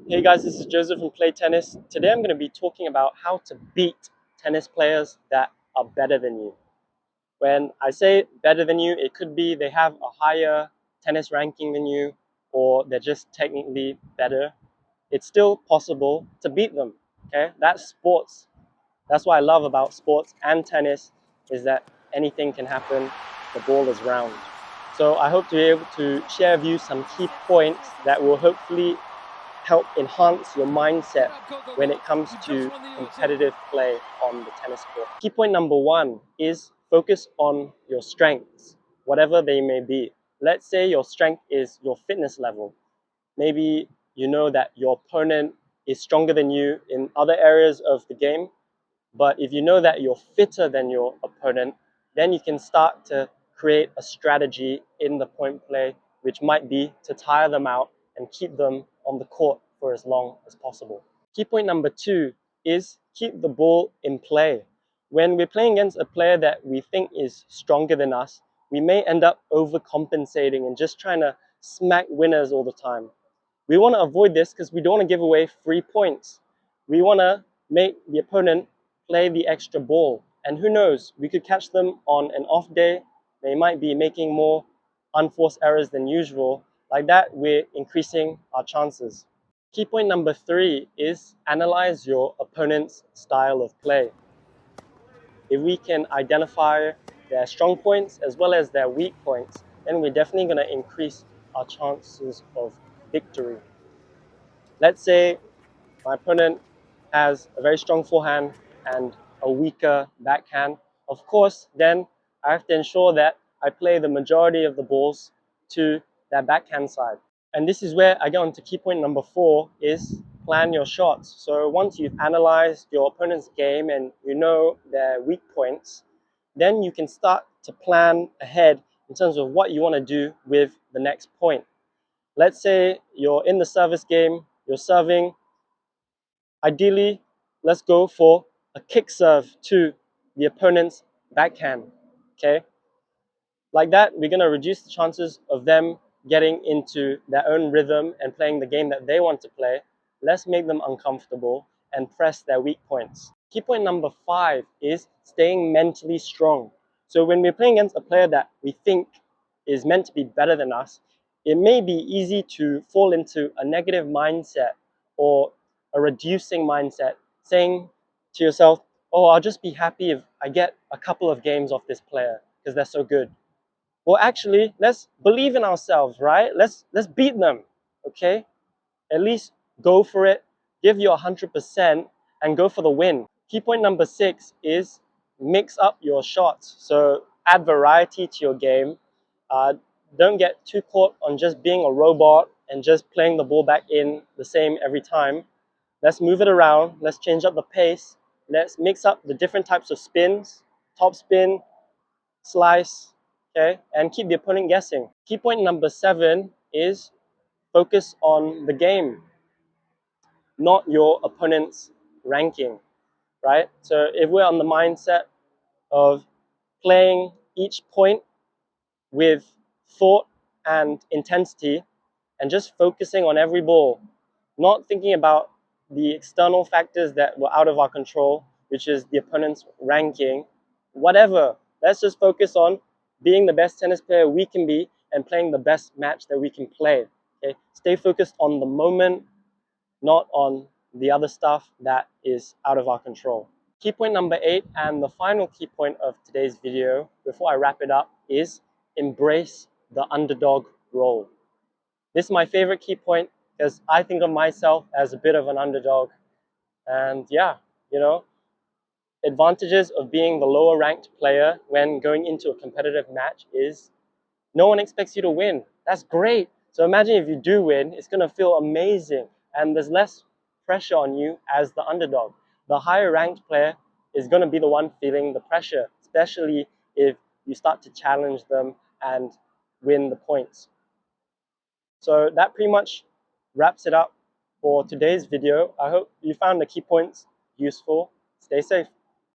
Hey guys, this is Joseph from Play Tennis. Today I'm going to be talking about how to beat tennis players that are better than you. When I say better than you, it could be they have a higher tennis ranking than you, or they're just technically better. It's still possible to beat them, okay? That's sports. That's what I love about sports and tennis, is that anything can happen. The ball is round. So I hope to be able to share with you some key points that will hopefully help enhance your mindset when it comes to competitive play on the tennis court. Key point number one is focus on your strengths, whatever they may be. Let's say your strength is your fitness level. Maybe you know that your opponent is stronger than you in other areas of the game, but if you know that you're fitter than your opponent, then you can start to create a strategy in the point play, which might be to tire them out and keep them on the court for as long as possible. Key point number two is keep the ball in play. When we're playing against a player that we think is stronger than us, we may end up overcompensating and just trying to smack winners all the time. We want to avoid this because we don't want to give away free points. We want to make the opponent play the extra ball. And who knows, we could catch them on an off day. They might be making more unforced errors than usual. Like that, we're increasing our chances. Key point number three is analyze your opponent's style of play. If we can identify their strong points as well as their weak points, then we're definitely going to increase our chances of victory. Let's say my opponent has a very strong forehand and a weaker backhand. Of course, then I have to ensure that I play the majority of the balls to that backhand side. And this is where I get on to key point number four, is plan your shots. So once you've analyzed your opponent's game and you know their weak points, then you can start to plan ahead in terms of what you want to do with the next point. Let's say you're in the service game, you're serving. Ideally, let's go for a kick serve to the opponent's backhand, okay? Like that, we're going to reduce the chances of them getting into their own rhythm and playing the game that they want to play. Let's make them uncomfortable and press their weak points. Key point number five is staying mentally strong. So when we're playing against a player that we think is meant to be better than us, it may be easy to fall into a negative mindset or a reducing mindset, saying to yourself, oh, I'll just be happy if I get a couple of games off this player because they're so good. Well, actually, let's believe in ourselves, right? Let's beat them, okay? At least go for it, give your 100% and go for the win. Key point number six is mix up your shots. So add variety to your game. Don't get too caught on just being a robot and just playing the ball back in the same every time. Let's move it around. Let's change up the pace. Let's mix up the different types of spins, top spin, slice, okay, and keep the opponent guessing. Key point number seven is focus on the game, not your opponent's ranking, right? So if we're on the mindset of playing each point with thought and intensity and just focusing on every ball, not thinking about the external factors that were out of our control, which is the opponent's ranking, whatever. Let's just focus on being the best tennis player we can be and playing the best match that we can play. Okay? Stay focused on the moment, not on the other stuff that is out of our control. Key point number eight, and the final key point of today's video, before I wrap it up, is embrace the underdog role. This is my favorite key point because I think of myself as a bit of an underdog. And yeah, you know, advantages of being the lower ranked player when going into a competitive match is no one expects you to win. That's great. So imagine if you do win, it's going to feel amazing. And there's less pressure on you as the underdog. The higher ranked player is going to be the one feeling the pressure, especially if you start to challenge them and win the points. So that pretty much wraps it up for today's video. I hope you found the key points useful. Stay safe.